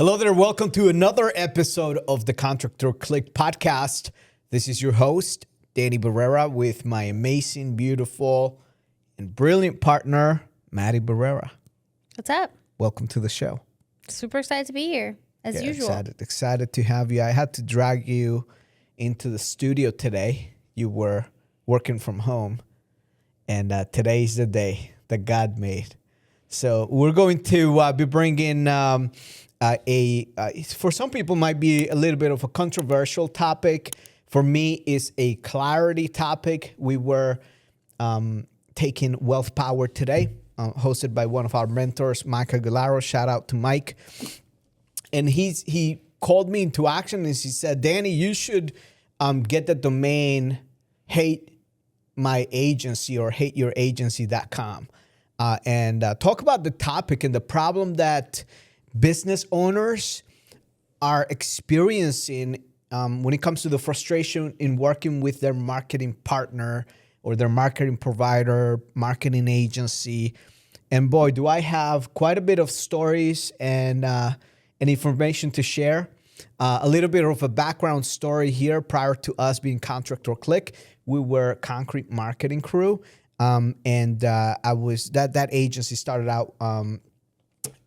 Hello there. Welcome to another episode of the Contractor Click podcast. This is your host, Danny Barrera, with my amazing, beautiful, and brilliant partner, Maddie Barrera. What's up? Welcome to the show. Super excited to be here, as usual. Excited to have you. I had to drag you into the studio today. You were working from home, and today's the day that God made. So we're going to be bringing for some people might be a little bit of a controversial topic. For me, it's a clarity topic. We were taking Wealth Power today, hosted by one of our mentors, Mike Aguilaro. Shout out to Mike. And he called me into action and he said, Danny, you should get the domain hate my agency or hateyouраgency.com and talk about the topic and the problem that business owners are experiencing when it comes to the frustration in working with their marketing partner or their marketing provider, marketing agency. And boy, do I have quite a bit of stories and information to share. A little bit of a background story here. Prior to us being Contractor Click, we were Concrete Marketing Crew. I was that agency started out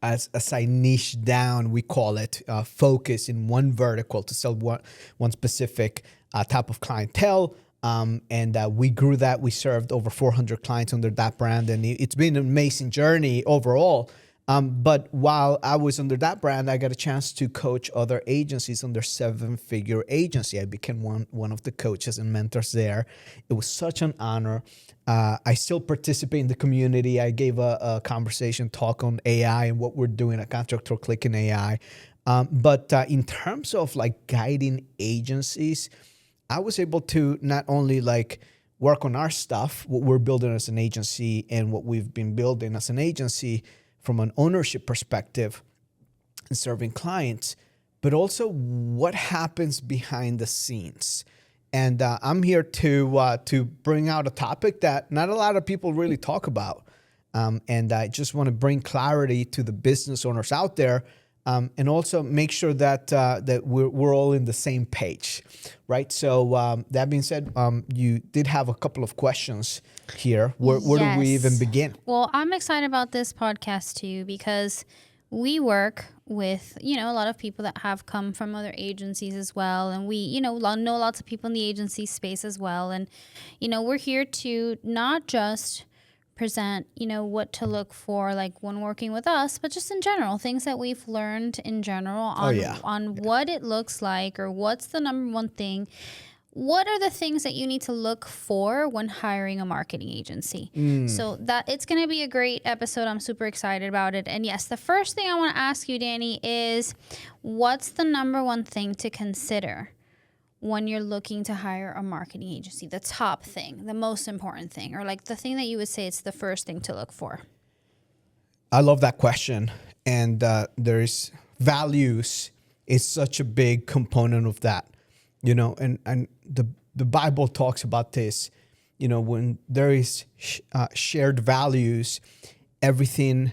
as a niche down, we call it, focus in one vertical to sell one specific type of clientele. We grew that. We served over 400 clients under that brand, and it's been an amazing journey overall. But while I was under that brand, I got a chance to coach other agencies under seven-figure agency. I became one of the coaches and mentors there. It was such an honor. I still participate in the community. I gave a conversation talk on AI and what we're doing at Contractor Click in AI. But in terms of like guiding agencies, I was able to not only like work on our stuff, what we're building as an agency and what we've been building as an agency from an ownership perspective and serving clients, but also what happens behind the scenes. And I'm here to bring out a topic that not a lot of people really talk about. And I just want to bring clarity to the business owners out there, and also make sure that we're all in the same page, right? So that being said, you did have a couple of questions here. Where do we even begin? Well, I'm excited about this podcast too because we work with, a lot of people that have come from other agencies as well. And we, know lots of people in the agency space as well. And, we're here to not just present, what to look for like when working with us, but just in general, things that we've learned in general on what it looks like or what's the number one thing. What are the things that you need to look for when hiring a marketing agency? So that it's going to be a great episode. I'm super excited about it. And yes, the first thing I want to ask you, Danny, is what's the number one thing to consider when you're looking to hire a marketing agency? The top thing, the most important thing, or like the thing that you would say it's the first thing to look for? I love that question. And there's values is such a big component of that. And the Bible talks about this, when there is shared values, everything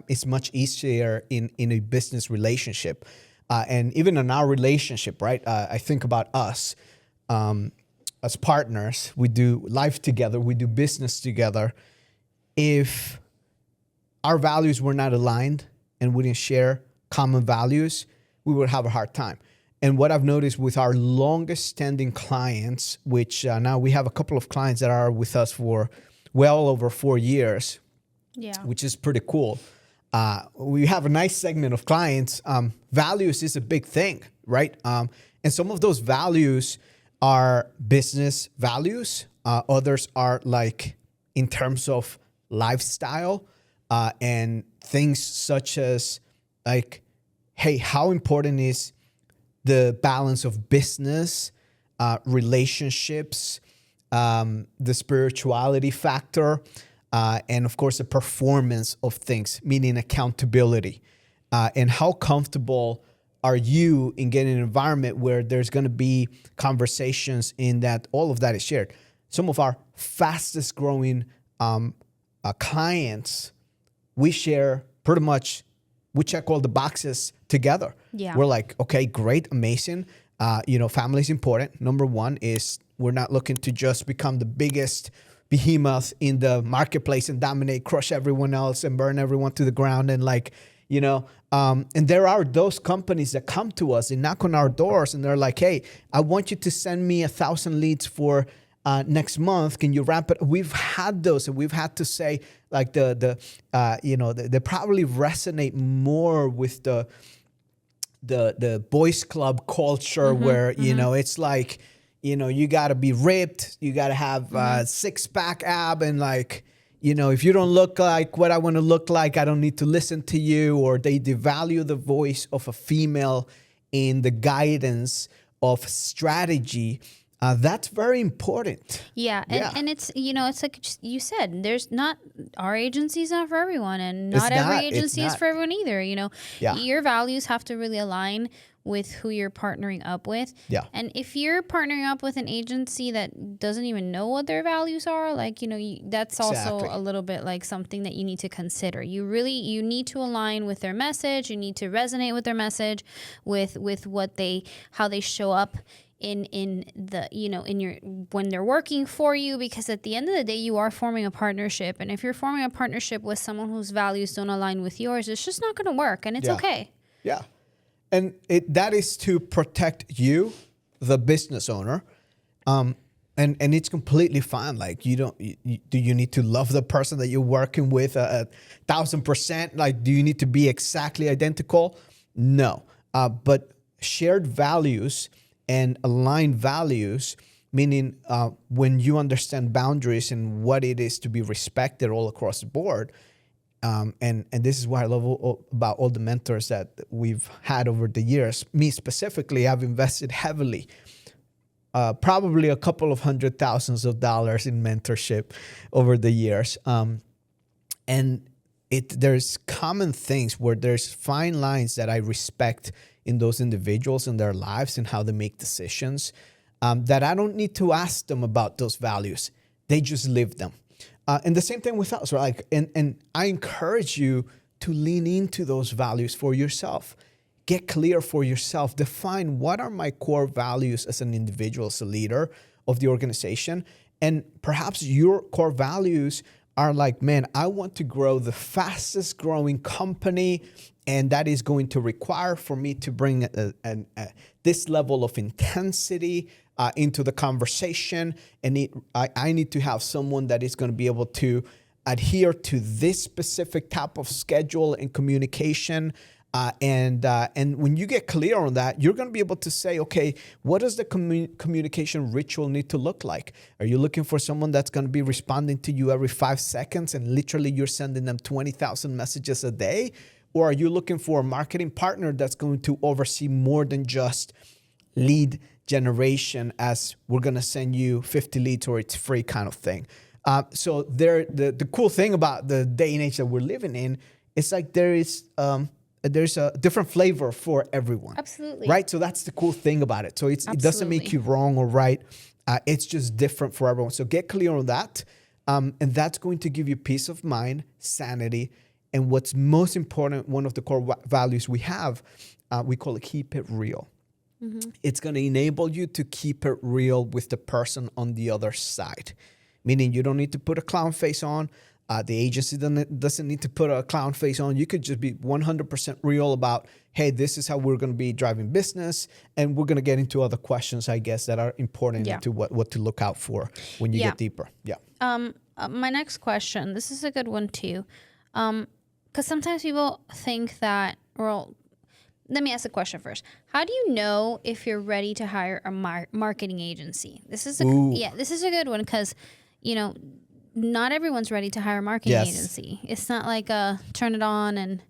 is much easier in a business relationship. And even in our relationship, right? I think about us as partners. We do life together. We do business together. If our values were not aligned and we didn't share common values, we would have a hard time. And what I've noticed with our longest standing clients, which now we have a couple of clients that are with us for well over 4 years, which is pretty cool. We have a nice segment of clients. Values is a big thing, right? And some of those values are business values. Others are like in terms of lifestyle and things such as like, hey, how important is the balance of business, relationships, the spirituality factor, and of course the performance of things, meaning accountability. And how comfortable are you in getting an environment where there's going to be conversations in that all of that is shared? Some of our fastest growing clients, we share pretty much we check all the boxes together. Yeah. We're like, okay, great, amazing. Family is important. Number one is we're not looking to just become the biggest behemoth in the marketplace and dominate, crush everyone else and burn everyone to the ground. And and there are those companies that come to us and knock on our doors and they're like, hey, I want you to send me 1,000 leads for next month. Can you ramp it? We've had those, and we've had to say like they probably resonate more with the boys club culture where, it's like, you got to be ripped. You got to have a 6-pack ab. And like, if you don't look like what I want to look like, I don't need to listen to you. Or they devalue the voice of a female in the guidance of strategy. That's very important. Yeah. And it's, it's like you said, there's not, our agency's not for everyone, and not every agency is for everyone either. Your values have to really align with who you're partnering up with. Yeah. And if you're partnering up with an agency that doesn't even know what their values are, like, that's also a little bit like something that you need to consider. You need to align with their message. You need to resonate with their message, with how they show up in your when they're working for you, because at the end of the day you are forming a partnership, and if you're forming a partnership with someone whose values don't align with yours, it's just not going to work, and it's okay. Yeah. And that is to protect you, the business owner, and it's completely fine. Like do you need to love the person that you're working with 1,000%? Like, do you need to be exactly identical? No, but shared values and aligned values, meaning when you understand boundaries and what it is to be respected all across the board. And this is what I love about all the mentors that we've had over the years. Me specifically, I've invested heavily, probably a couple of $100,000s in mentorship over the years. And there's common things where there's fine lines that I respect in those individuals and their lives and how they make decisions, that I don't need to ask them about those values. They just live them. And the same thing with us, right? And I encourage you to lean into those values for yourself. Get clear for yourself. Define what are my core values as an individual, as a leader of the organization. And perhaps your core values are like, man, I want to grow the fastest growing company, and that is going to require for me to bring this level of intensity into the conversation. And I need to have someone that is going to be able to adhere to this specific type of schedule and communication. And when you get clear on that, you're going to be able to say, okay, what does the communication ritual need to look like? Are you looking for someone that's going to be responding to you every 5 seconds and literally you're sending them 20,000 messages a day? Or are you looking for a marketing partner that's going to oversee more than just lead generation, as we're going to send you 50 leads or it's free kind of thing? So the cool thing about the day and age that we're living in is like there's a different flavor for everyone. Absolutely. Right? So that's the cool thing about it. So it doesn't make you wrong or right. It's just different for everyone. So get clear on that. And that's going to give you peace of mind, sanity, and what's most important, one of the core values we have, we call it keep it real. Mm-hmm. It's going to enable you to keep it real with the person on the other side, meaning you don't need to put a clown face on. The agency doesn't need to put a clown face on. You could just be 100% real about, hey, this is how we're going to be driving business. And we're going to get into other questions, I guess, that are important to what to look out for when you get deeper. Yeah. My next question, this is a good one too. Because sometimes people think that, well, let me ask a question first. How do you know if you're ready to hire a marketing agency? This is a good one because, not everyone's ready to hire a marketing agency. It's not like turn it on and,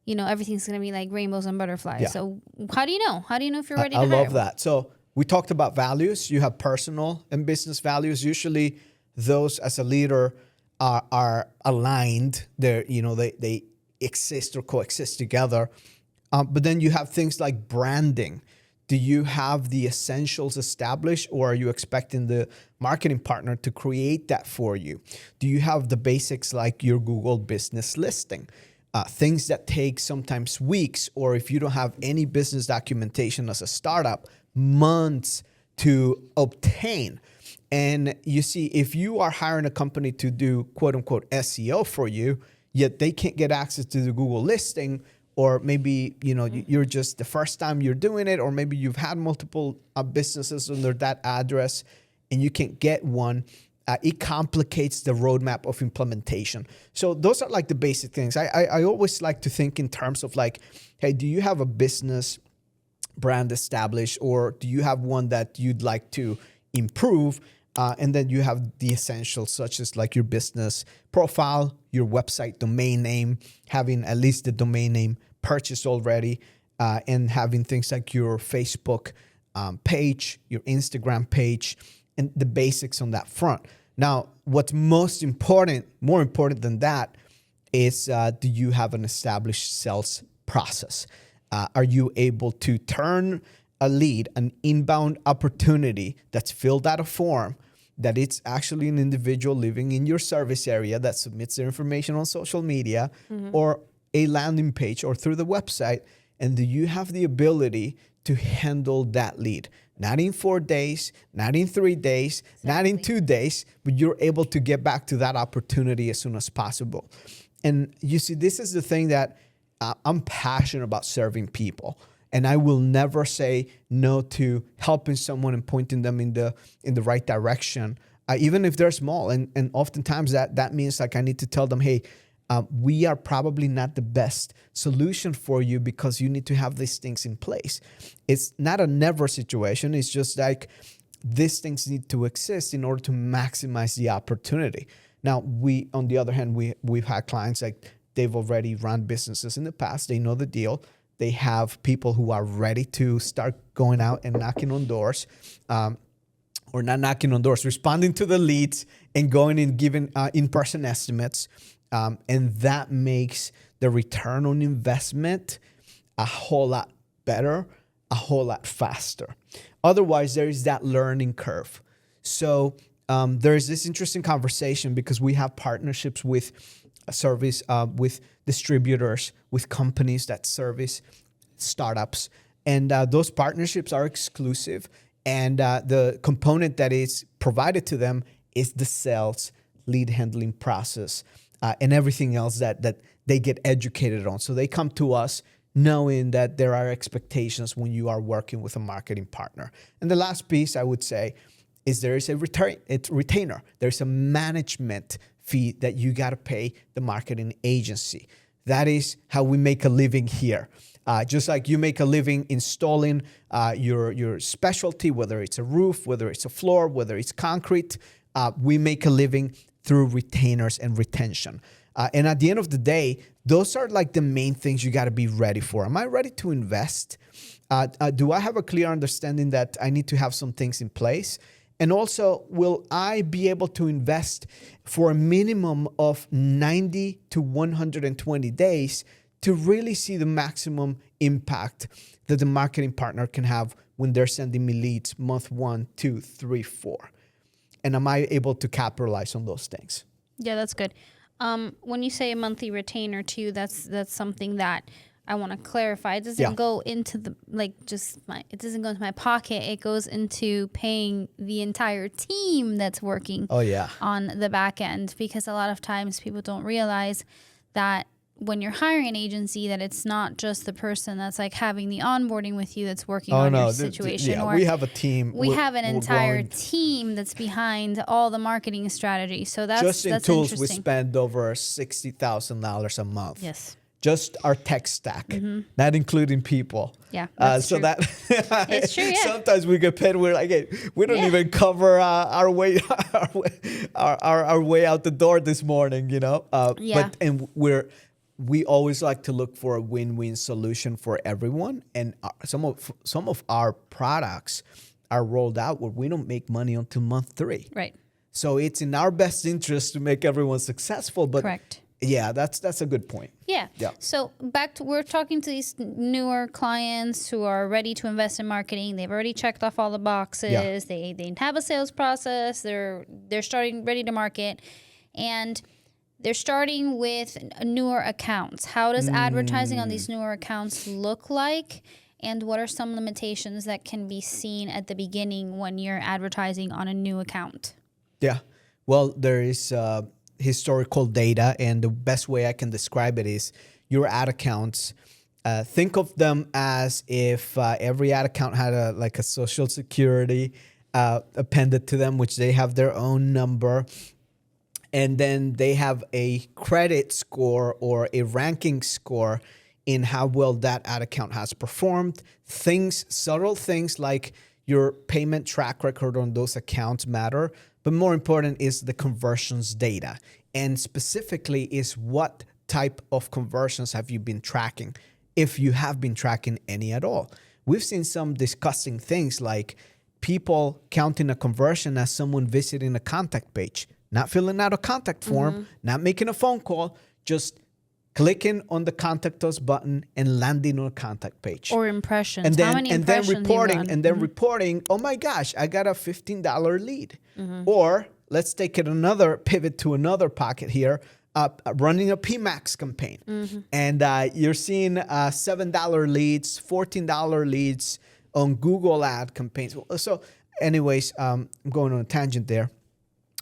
everything's going to be like rainbows and butterflies. Yeah. So how do you know? How do you know if you're ready to hire? I love that. So we talked about values. You have personal and business values. Usually those as a leader are aligned. They exist or coexist together. But then you have things like branding. Do you have the essentials established, or are you expecting the marketing partner to create that for you? Do you have the basics like your Google business listing? things that take sometimes weeks, or if you don't have any business documentation as a startup, months to obtain. And you see, if you are hiring a company to do quote unquote SEO for you, yet they can't get access to the Google listing, or maybe, you're just the first time you're doing it, or maybe you've had multiple businesses under that address and you can't get one, it complicates the roadmap of implementation. So those are like the basic things. I always like to think in terms of like, hey, do you have a business brand established, or do you have one that you'd like to improve? And then you have the essentials, such as like your business profile, your website domain name, having at least the domain name purchased already, and having things like your Facebook page, your Instagram page, and the basics on that front. Now, what's more important than that is, do you have an established sales process? Are you able to turn a lead, an inbound opportunity that's filled out a form, that it's actually an individual living in your service area that submits their information on social media, or a landing page, or through the website? And do you have the ability to handle that lead? Not in 4 days, not in 3 days, not in 2 days, but you're able to get back to that opportunity as soon as possible. And you see, this is the thing that I'm passionate about, serving people. And I will never say no to helping someone and pointing them in the right direction, even if they're small. And oftentimes that means like I need to tell them, hey, we are probably not the best solution for you because you need to have these things in place. It's not a never situation. It's just like these things need to exist in order to maximize the opportunity. Now, on the other hand, we've had clients like they've already run businesses in the past. They know the deal. They have people who are ready to start going out and knocking on doors, or not knocking on doors, responding to the leads and going and giving in-person estimates. And that makes the return on investment a whole lot better, a whole lot faster. Otherwise, there is that learning curve. So there's this interesting conversation because we have partnerships with with distributors, with companies that service startups. And those partnerships are exclusive. And the component that is provided to them is the sales, lead handling process, and everything else that they get educated on. So they come to us knowing that there are expectations when you are working with a marketing partner. And the last piece I would say is there is a retainer. There's a management fee that you got to pay the marketing agency. That is how we make a living here. Just like you make a living installing your specialty, whether it's a roof, whether it's a floor, whether it's concrete, we make a living through retainers and retention. And at the end of the day, those are like the main things you got to be ready for. Am I ready to invest? Do I have a clear understanding that I need to have some things in place? And also, will I be able to invest for a minimum of 90 to 120 days to really see the maximum impact that the marketing partner can have when they're sending me leads month 1, 2, 3, 4? And am I able to capitalize on those things? Yeah, that's good. When you say a monthly retainer too, that's something that I want to clarify. It doesn't go into it doesn't go into my pocket. It goes into paying the entire team that's working on the back end, because a lot of times people don't realize that when you're hiring an agency, that it's not just the person that's like having the onboarding with you that's working on your situation. Or we have a team. We have an entire team that's behind all the marketing strategy. So that's just in that's tools we spend over $60,000 a month. Yes. Just our tech stack, not including people. Yeah, that's so true. that It's true. Yeah. Sometimes we get paid. We're like, hey, we don't even cover our way out the door this morning, But we always like to look for a win-win solution for everyone. And some of our products are rolled out where we don't make money until month 3. Right. So it's in our best interest to make everyone successful. But correct. Yeah, that's a good point. Yeah. So we're talking to these newer clients who are ready to invest in marketing. They've already checked off all the boxes. Yeah. They have a sales process. They're starting ready to market, and they're starting with newer accounts. How does advertising on these newer accounts look like? And what are some limitations that can be seen at the beginning when you're advertising on a new account? Yeah. Well, there is historical data, and the best way I can describe it is your ad accounts. Think of them as if every ad account had a social security appended to them, which they have their own number. And then they have a credit score or a ranking score in how well that ad account has performed. Subtle things like your payment track record on those accounts matter, but more important is the conversions data. And specifically is what type of conversions have you been tracking, if you have been tracking any at all. We've seen some disgusting things like people counting a conversion as someone visiting a contact page, not filling out a contact form, not making a phone call, just clicking on the contact us button and landing on a contact page. Or impressions. And then, How many and then impressions reporting, oh my gosh, I got a $15 lead. Or let's take it another pivot to another pocket here, running a PMAX campaign. And you're seeing $7 leads, $14 leads on Google ad campaigns. So anyways, I'm going on a tangent there.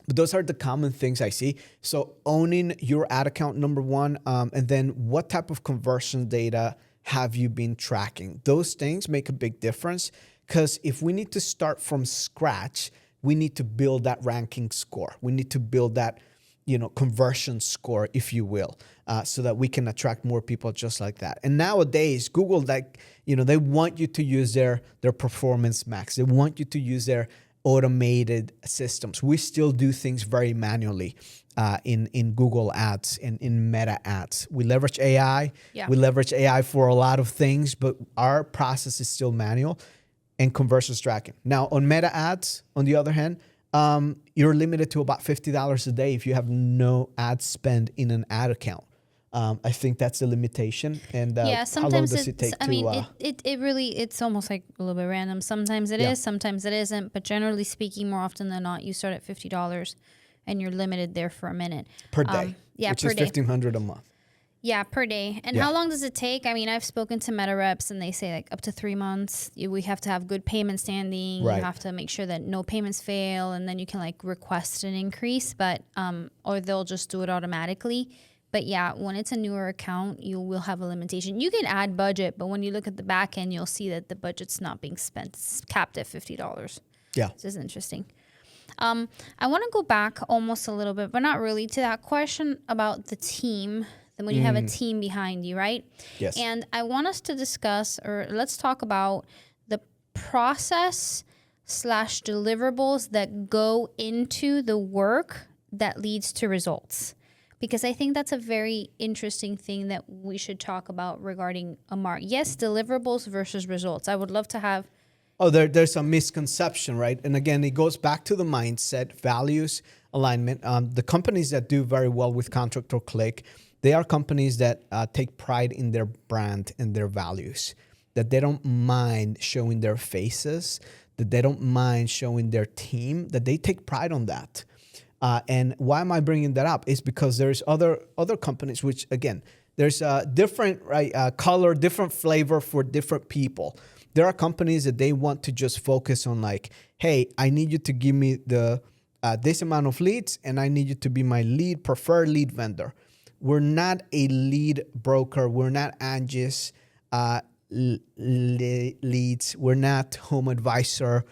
But those are the common things I see. So owning your ad account, number one, and then what type of conversion data have you been tracking? Those things make a big difference, because if we need to start from scratch, we need to build that ranking score. We need to build that, conversion score, if you will, so that we can attract more people just like that. And nowadays, Google, they want you to use their Performance Max. They want you to use their automated systems. We still do things very manually in Google Ads and in Meta Ads. We leverage AI. Yeah. We leverage AI for a lot of things, but our process is still manual and conversions tracking. Now, on Meta Ads, on the other hand, you're limited to about $50 a day if you have no ad spend in an ad account. I think that's a limitation. And sometimes how long does it take it's almost like a little bit random. Sometimes it is, sometimes it isn't. But generally speaking, more often than not, you start at $50 and you're limited there for a minute. Per day. Which is $1,500 a month. Yeah, per day. And how long does it take? I mean, I've spoken to Meta reps and they say like up to 3 months. We have to have good payment standing. Right. You have to make sure that no payments fail, and then you can like request an increase, but or they'll just do it automatically. But yeah, when it's a newer account, you will have a limitation. You can add budget, but when you look at the back end, you'll see that the budget's not being spent. It's capped at $50. Yeah. This is interesting. I want to go back almost a little bit, but not really, to that question about the team. Then when you have a team behind you, right? Yes. And I want us to discuss, or let's talk about the process / deliverables that go into the work that leads to results. Because I think that's a very interesting thing that we should talk about regarding a mark. Yes, deliverables versus results. I would love to have... Oh, there's a misconception, right? And again, it goes back to the mindset, values, alignment. The companies that do very well with Contractor Click, they are companies that take pride in their brand and their values, that they don't mind showing their faces, that they don't mind showing their team, that they take pride on that. And why am I bringing that up? Is because there's other companies, which again, there's a different color, different flavor for different people. There are companies that they want to just focus on like, hey, I need you to give me the this amount of leads, and I need you to be my preferred lead vendor. We're not a lead broker. We're not Angie's leads. We're not Home Advisor.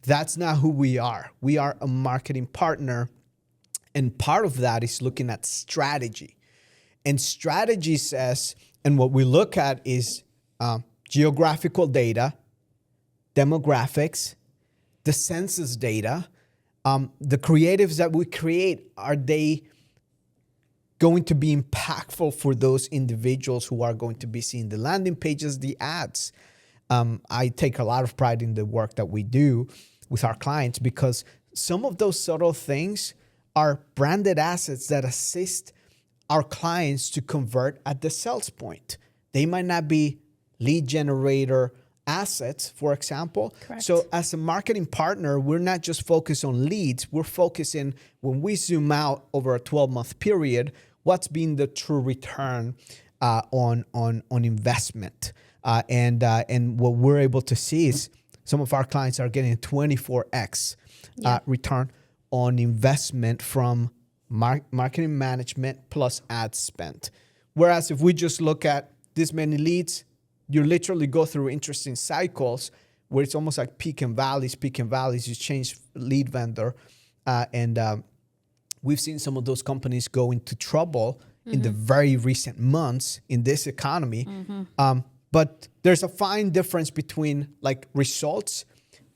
That's not who we are. We are a marketing partner. And part of that is looking at strategy. And strategy says, and what we look at is geographical data, demographics, the census data, the creatives that we create, are they going to be impactful for those individuals who are going to be seeing the landing pages, the ads? I take a lot of pride in the work that we do with our clients, because some of those subtle things are branded assets that assist our clients to convert at the sales point. They might not be lead generator assets, for example. Correct. So as a marketing partner, we're not just focused on leads. We're focusing, when we zoom out over a 12-month period, what's been the true return on investment. And what we're able to see is some of our clients are getting 24x return on investment from marketing management plus ad spend. Whereas if we just look at this many leads, you literally go through interesting cycles where it's almost like peak and valleys. You change lead vendor. And we've seen some of those companies go into trouble in the very recent months in this economy. But there's a fine difference between like results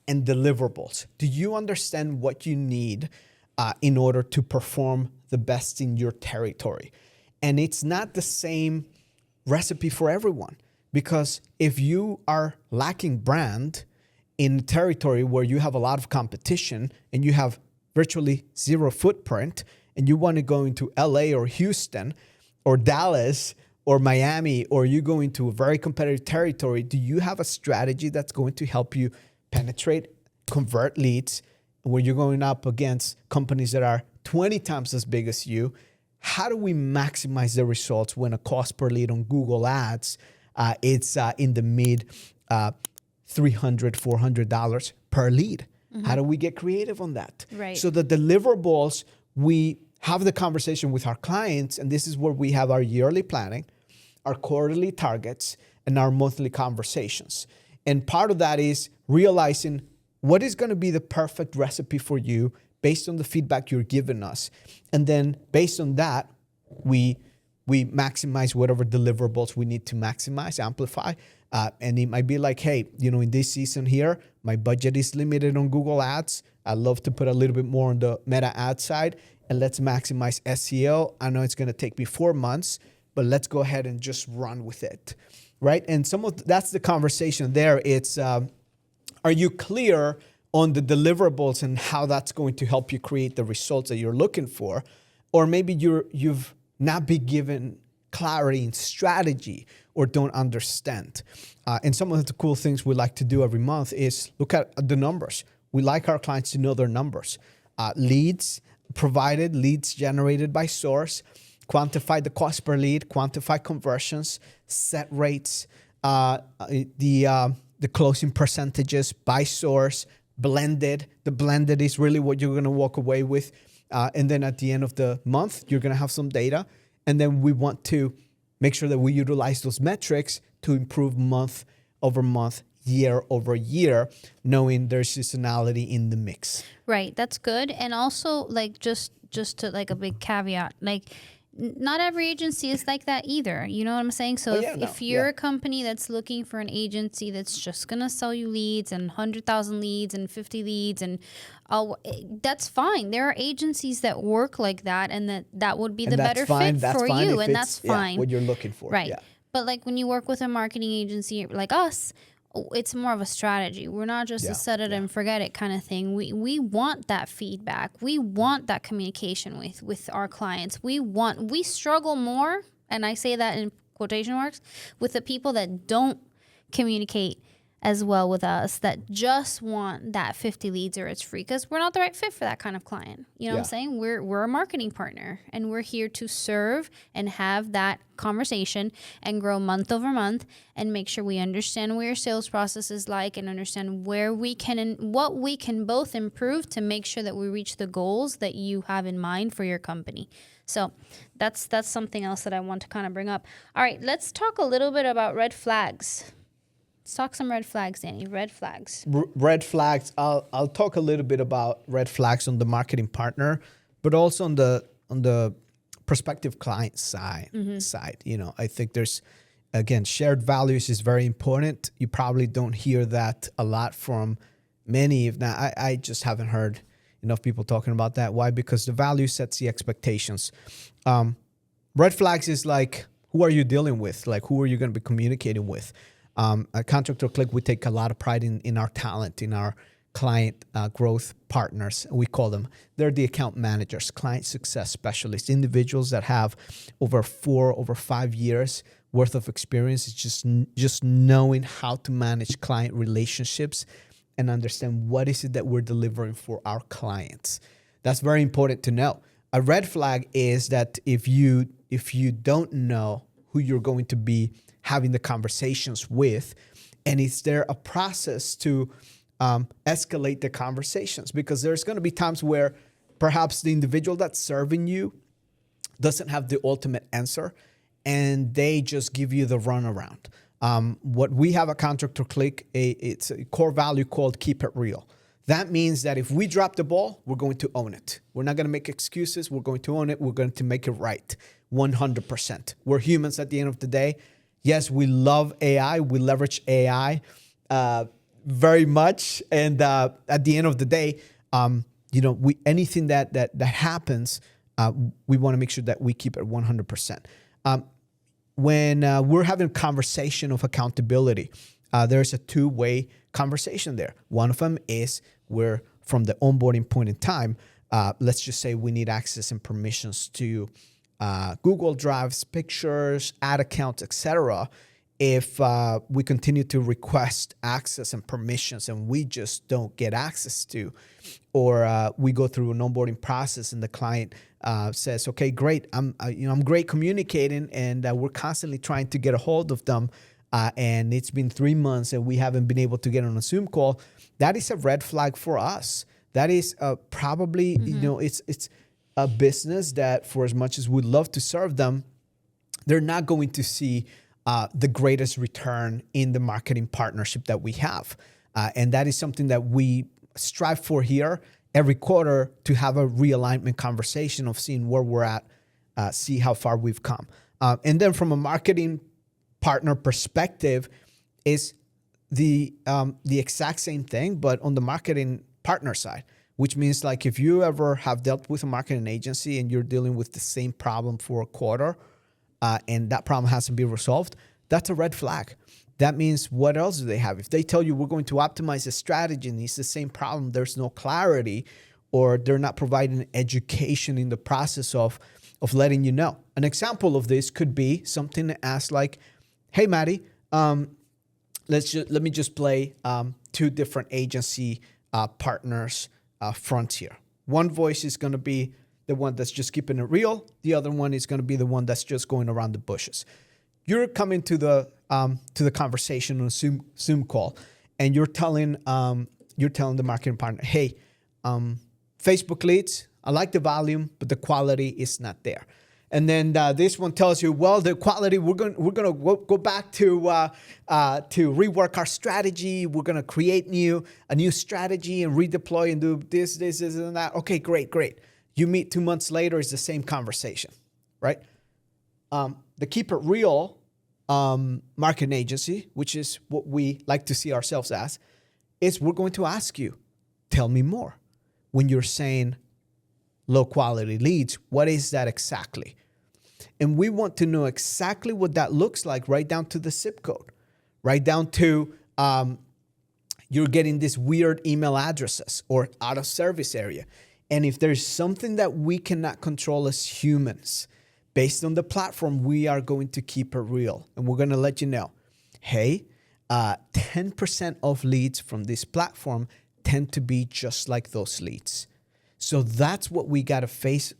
and deliverables. Do you understand what you need in order to perform the best in your territory? And it's not the same recipe for everyone, because if you are lacking brand in a territory where you have a lot of competition and you have virtually zero footprint, and you want to go into LA or Houston or Dallas or Miami, or you go into a very competitive territory, do you have a strategy that's going to help you penetrate, convert leads, where you're going up against companies that are 20 times as big as you? How do we maximize the results when a cost per lead on Google Ads it's in the mid $300, $400 per lead? How do we get creative on that? Right. So the deliverables, we have the conversation with our clients, and this is where we have our yearly planning, our quarterly targets, and our monthly conversations. And part of that is realizing what is going to be the perfect recipe for you based on the feedback you're giving us. And then based on that, we maximize whatever deliverables we need to maximize, amplify. And it might be like, hey, in this season here, my budget is limited on Google Ads. I love to put a little bit more on the Meta ad side, and let's maximize SEO. I know it's going to take me 4 months, but let's go ahead and just run with it, right? And that's the conversation there. It's, are you clear on the deliverables and how that's going to help you create the results that you're looking for? Or maybe you've not been given clarity and strategy, or don't understand. And some of the cool things we like to do every month is look at the numbers. We like our clients to know their numbers. Leads provided, leads generated by source, quantify the cost per lead, quantify conversions, set rates, the closing percentages by source, blended. The blended is really what you're going to walk away with. And then at the end of the month, you're going to have some data. And then we want to make sure that we utilize those metrics to improve month over month, year over year, knowing there's seasonality in the mix. Right. That's good. And also, like, just to like a big caveat, like, not every agency is like that either. You know what I'm saying? So if you're a company that's looking for an agency that's just going to sell you leads and 100,000 leads and 50 leads, and that's fine. There are agencies that work like that, and that would be the better fit for you. And that's fine. What you're looking for. Right. Yeah. But like when you work with a marketing agency like us, it's more of a strategy. We're not just a set it and forget it kind of thing. We want that feedback. We want that communication with our clients. We struggle more, and I say that in quotation marks, with the people that don't communicate as well with us, that just want that 50 leads or it's free, because we're not the right fit for that kind of client. You know what I'm saying? We're a marketing partner, and we're here to serve and have that conversation and grow month over month and make sure we understand what your sales process is like and understand where we can and what we can both improve to make sure that we reach the goals that you have in mind for your company. So that's something else that I want to kind of bring up. All right, let's talk a little bit about red flags. Let's talk some red flags, Danny. Red flags. Red flags. I'll talk a little bit about red flags on the marketing partner, but also on the prospective client side. I think there's, again, shared values is very important. You probably don't hear that a lot from many. If not, I just haven't heard enough people talking about that. Why? Because the value sets the expectations. Red flags is like, who are you dealing with? Like, who are you going to be communicating with? At Contractor Click, we take a lot of pride in our talent, in our client growth partners. We call them. They're the account managers, client success specialists, individuals that have over 5 years worth of experience. It's just knowing how to manage client relationships and understand what is it that we're delivering for our clients. That's very important to know. a red flag is that if you don't know who you're going to be having the conversations with, and is there a process to escalate the conversations? Because there's going to be times where perhaps the individual that's serving you doesn't have the ultimate answer, and they just give you the runaround. What we have at Contractor Click, it's a core value called keep it real. That means that if we drop the ball, we're going to own it. We're not going to make excuses. We're going to own it. We're going to make it right 100%. We're humans at the end of the day. Yes, we love AI. We leverage AI very much. And at the end of the day, anything that happens, we want to make sure that we keep it 100%. When we're having a conversation of accountability, there's a two-way conversation there. One of them is where from the onboarding point in time, let's just say we need access and permissions to Google Drives, pictures, ad accounts, etc. If we continue to request access and permissions and we just don't get access to, or we go through an onboarding process and the client says, "Okay, great, I'm great communicating," and we're constantly trying to get a hold of them, and it's been 3 months and we haven't been able to get on a Zoom call. That is a red flag for us. That is probably it's a business that, for as much as we'd love to serve them, they're not going to see the greatest return in the marketing partnership that we have. And that is something that we strive for here every quarter, to have a realignment conversation of seeing where we're at, see how far we've come. And then from a marketing partner perspective is the exact same thing, but on the marketing partner side, which means like if you ever have dealt with a marketing agency and you're dealing with the same problem for a quarter, and that problem hasn't been resolved, that's a red flag. That means what else do they have? If they tell you we're going to optimize the strategy and it's the same problem, there's no clarity, or they're not providing education in the process of letting you know. An example of this could be something as like, "Hey, Maddie, let me just play two different agency partners fronts here. One voice is going to be the one that's just keeping it real. The other one is going to be the one that's just going around the bushes." You're coming to the conversation on a Zoom call, and you're telling the marketing partner, "Hey, Facebook leads, I like the volume, but the quality is not there." And then this one tells you, "Well, the quality, we're gonna go back to rework our strategy. We're gonna create a new strategy and redeploy and do this, and that." Okay, great. You meet 2 months later, it's the same conversation, right? The keep it real marketing agency, which is what we like to see ourselves as, is we're going to ask you, "Tell me more." When you're saying low quality leads, what is that exactly? And we want to know exactly what that looks like, right down to the zip code, right down to you're getting these weird email addresses or out of service area. And if there's something that we cannot control as humans, based on the platform, we are going to keep it real. And we're going to let you know, hey, 10% of leads from this platform tend to be just like those leads. So that's what we got to face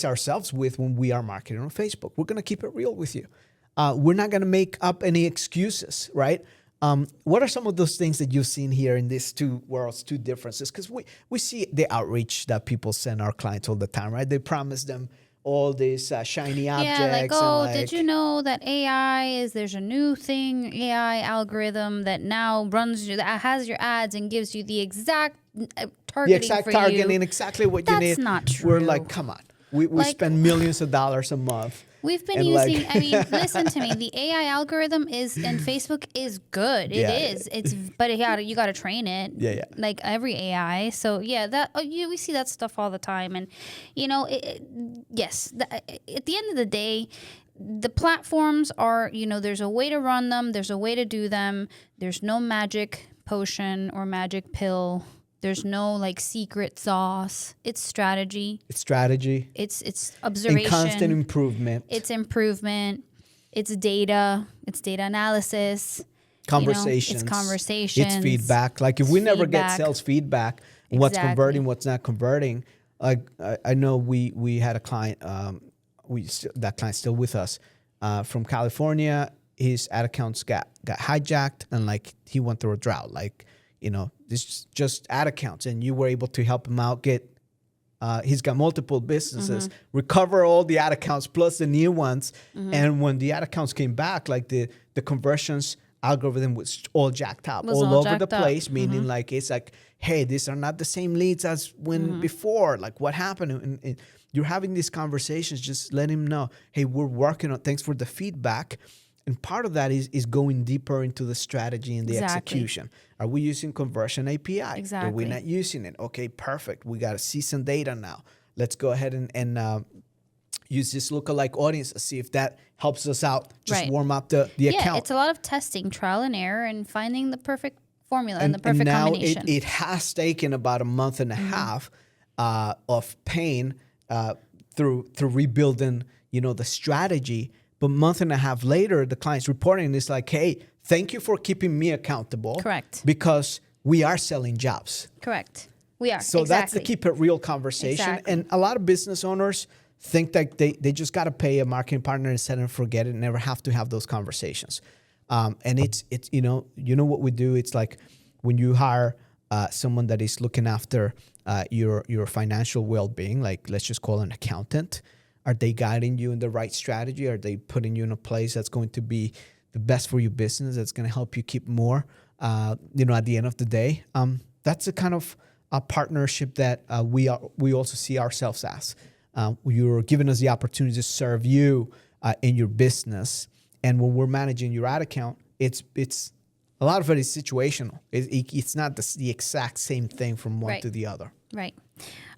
ourselves with when we are marketing on Facebook. We're going to keep it real with you. We're not going to make up any excuses, right? What are some of those things that you've seen here in these two worlds, two differences? Because we see the outreach that people send our clients all the time, right? They promise them all these shiny objects. Yeah, like, did you know that there's a new thing, AI algorithm that now that has your ads and gives you the exact targeting exactly what you need. That's not true. We're like, come on. We spend millions of dollars a month. We've been using, listen to me. The AI algorithm and Facebook is good. It is. It's, but you got to train it. Yeah. Like every AI. So we see that stuff all the time. And yes, at the end of the day, the platforms are, there's a way to run them. There's a way to do them. There's no magic potion or magic pill. There's no like secret sauce. It's strategy. It's observation. And constant improvement. It's improvement. It's data. It's data analysis. Conversations. It's conversations. It's feedback. Like if we never get sales feedback on what's converting, what's not converting, Like I know we had a client, that client's still with us, from California. His ad accounts got hijacked, and like he went through a drought. Like, this is just ad accounts, and you were able to help him out get. He's got multiple businesses, recover all the ad accounts plus the new ones. And when the ad accounts came back, like the conversions algorithm was all jacked up, all over the place, meaning like it's like, hey, these are not the same leads as when before. Like, what happened? And you're having these conversations, just let him know, hey, we're working on, thanks for the feedback. And part of that is going deeper into the strategy and the execution. Are we using conversion API? Exactly. Are we not using it? Okay, perfect. We got to see some data now. Let's go ahead and use this lookalike audience to see if that helps us out. Just warm up the account. Yeah, it's a lot of testing, trial and error, and finding the perfect formula and the perfect combination. It has taken about a month and a half of pain through rebuilding, the strategy. But a month and a half later, the client's reporting, and it's like, hey, thank you for keeping me accountable. Correct. Because we are selling jobs. Correct. We are. So that's the keep it real conversation. Exactly. And a lot of business owners think that they just got to pay a marketing partner and set and forget it and never have to have those conversations. And it's what we do. It's like when you hire someone that is looking after your financial well-being, like let's just call an accountant. Are they guiding you in the right strategy? Are they putting you in a place that's going to be the best for your business, that's going to help you keep more, at the end of the day? That's a kind of a partnership that we also see ourselves as. You're giving us the opportunity to serve you in your business. And when we're managing your ad account, it's a lot of it is situational. It's not the exact same thing from one to the other. Right.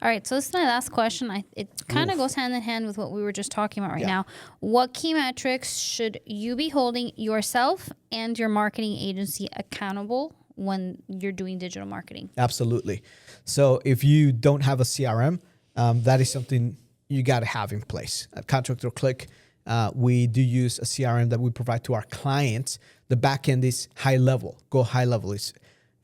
All right. So this is my last question. It kind of goes hand in hand with what we were just talking about right now. What key metrics should you be holding yourself and your marketing agency accountable when you're doing digital marketing? Absolutely. So if you don't have a CRM, that is something you got to have in place. At Contractor Click, we do use a CRM that we provide to our clients. The back end is high level. Go high level. It's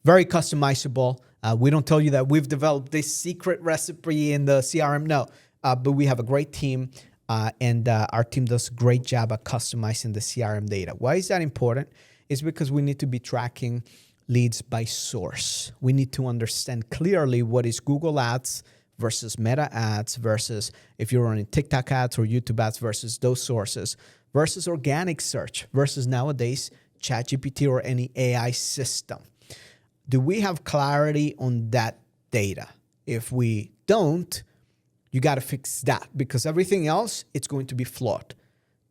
very customizable. We don't tell you that we've developed this secret recipe in the CRM. No, but we have a great team, and our team does a great job at customizing the CRM data. Why is that important? It's because we need to be tracking leads by source. We need to understand clearly what is Google Ads versus Meta Ads versus if you're running TikTok ads or YouTube ads versus those sources versus organic search versus nowadays ChatGPT or any AI system. Do we have clarity on that data? If we don't, you got to fix that because everything else, it's going to be flawed.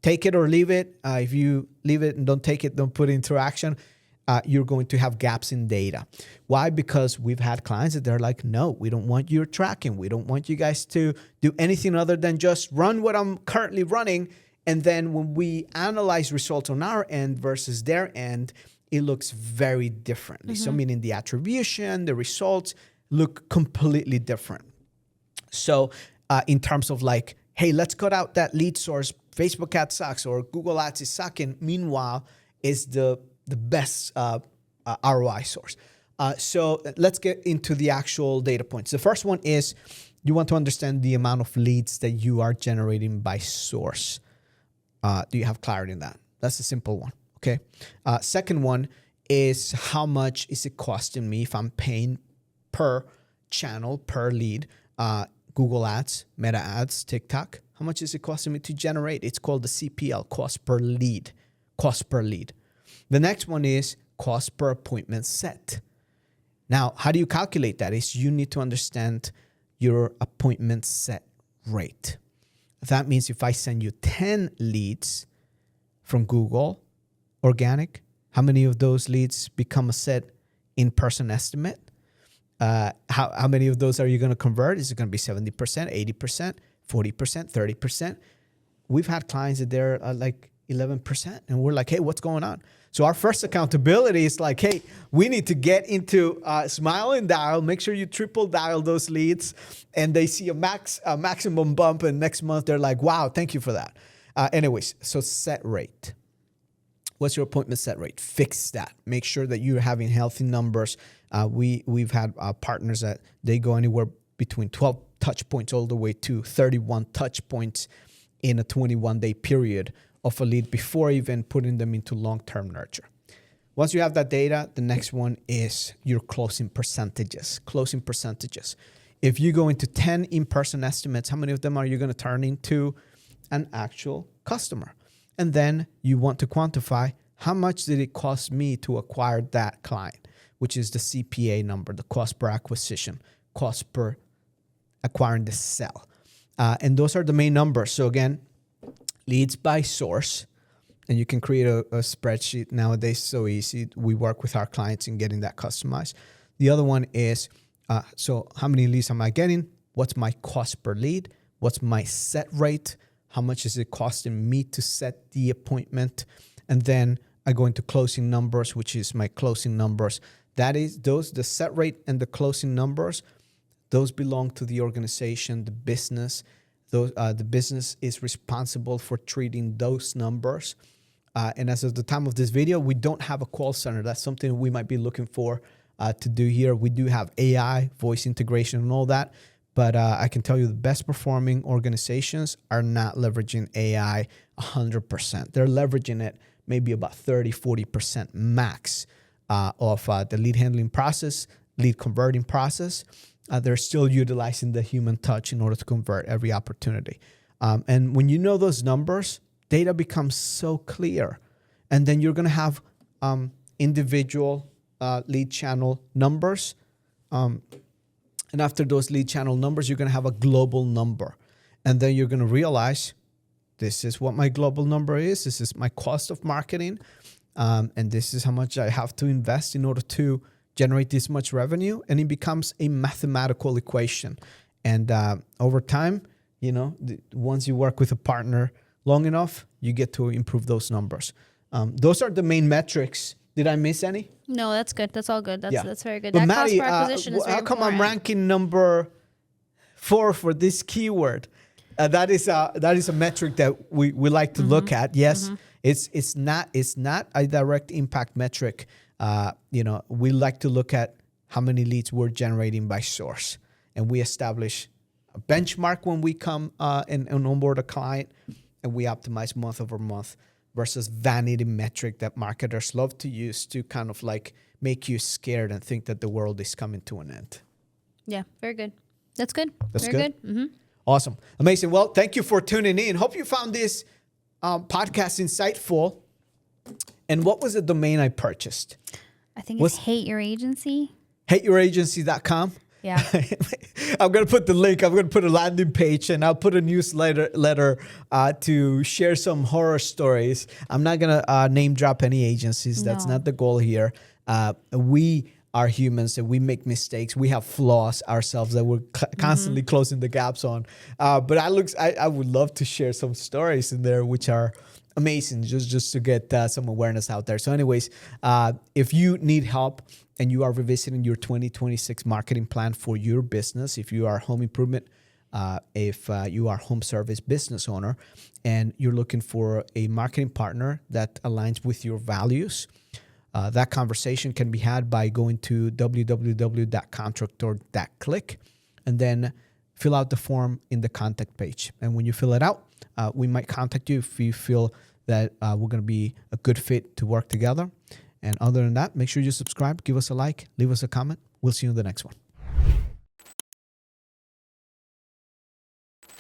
Take it or leave it. If you leave it and don't take it, don't put it into action, you're going to have gaps in data. Why? Because we've had clients that they're like, no, we don't want your tracking. We don't want you guys to do anything other than just run what I'm currently running. And then when we analyze results on our end versus their end, it looks very differently. So meaning the attribution, the results look completely different. So in terms of like, hey, let's cut out that lead source. Facebook ads sucks or Google ads is sucking. Meanwhile, is the best ROI source. So let's get into the actual data points. The first one is you want to understand the amount of leads that you are generating by source. Do you have clarity in that? That's a simple one. Okay. Second one is how much is it costing me if I'm paying per channel, per lead, Google ads, Meta ads, TikTok. How much is it costing me to generate? It's called the CPL, cost per lead. The next one is cost per appointment set. Now, how do you calculate that? Is you need to understand your appointment set rate. That means if I send you 10 leads from Google, organic, how many of those leads become a set in-person estimate? How many of those are you going to convert? Is it going to be 70%, 80%, 40%, 30%? We've had clients that they're like 11%, and we're like, hey, what's going on? So our first accountability is like, hey, we need to get into Smile and Dial, make sure you triple dial those leads, and they see a maximum bump, and next month they're like, wow, thank you for that. Anyways, so set rate. What's your appointment set rate? Fix that. Make sure that you're having healthy numbers. We've had partners that they go anywhere between 12 touch points all the way to 31 touch points in a 21-day period of a lead before even putting them into long-term nurture. Once you have that data, the next one is your closing percentages. Closing percentages. If you go into 10 in-person estimates, how many of them are you going to turn into an actual customer? And then you want to quantify how much did it cost me to acquire that client, which is the CPA number, the cost per acquisition, cost per acquiring the sell. And those are the main numbers. So again, leads by source. And you can create a spreadsheet nowadays, so easy. We work with our clients in getting that customized. The other one is, so how many leads am I getting? What's my cost per lead? What's my set rate? How much is it costing me to set the appointment? And then I go into closing numbers, which is my closing numbers. That is the set rate and the closing numbers, those belong to the organization, the business. The business is responsible for treating those numbers. And as of the time of this video, we don't have a call center. That's something we might be looking for to do here. We do have AI, voice integration, and all that. But I can tell you the best performing organizations are not leveraging AI 100%. They're leveraging it maybe about 30, 40% max of the lead handling process, lead converting process. They're still utilizing the human touch in order to convert every opportunity. And when you know those numbers, data becomes so clear. And then you're going to have individual lead channel numbers. And after those lead channel numbers, you're going to have a global number. And then you're going to realize this is what my global number is. This is my cost of marketing. And this is how much I have to invest in order to generate this much revenue. And it becomes a mathematical equation. And over time, once you work with a partner long enough, you get to improve those numbers. Those are the main metrics. Did I miss any? No, that's good. That's all good. That's very good. But That Maddie, cost per acquisition is very how come important. I'm ranking number 4 for this keyword? That is a metric that we like to look at. Yes, it's not a direct impact metric. We like to look at how many leads we're generating by source, and we establish a benchmark when we come and onboard a client, and we optimize month over month versus vanity metric that marketers love to use to kind of like make you scared and think that the world is coming to an end. Yeah, very good. That's good. That's very good. Mm-hmm. Awesome. Amazing. Well, thank you for tuning in. Hope you found this podcast insightful. And what was the domain I purchased? I think it's Hate Your Agency. HateYourAgency.com. Yeah. I'm going to put the link. I'm going to put a landing page, and I'll put a newsletter to share some horror stories. I'm not going to name drop any agencies. That's not the goal here. We are humans and we make mistakes. We have flaws ourselves that we're constantly closing the gaps on. But I would love to share some stories in there which are amazing just to get some awareness out there. So anyways, if you need help and you are revisiting your 2026 marketing plan for your business, if you are home improvement, if you are home service business owner and you're looking for a marketing partner that aligns with your values, that conversation can be had by going to www.contractor.click and then fill out the form in the contact page. And when you fill it out, we might contact you if you feel that we're going to be a good fit to work together. And other than that, make sure you subscribe, give us a like, leave us a comment. We'll see you in the next one.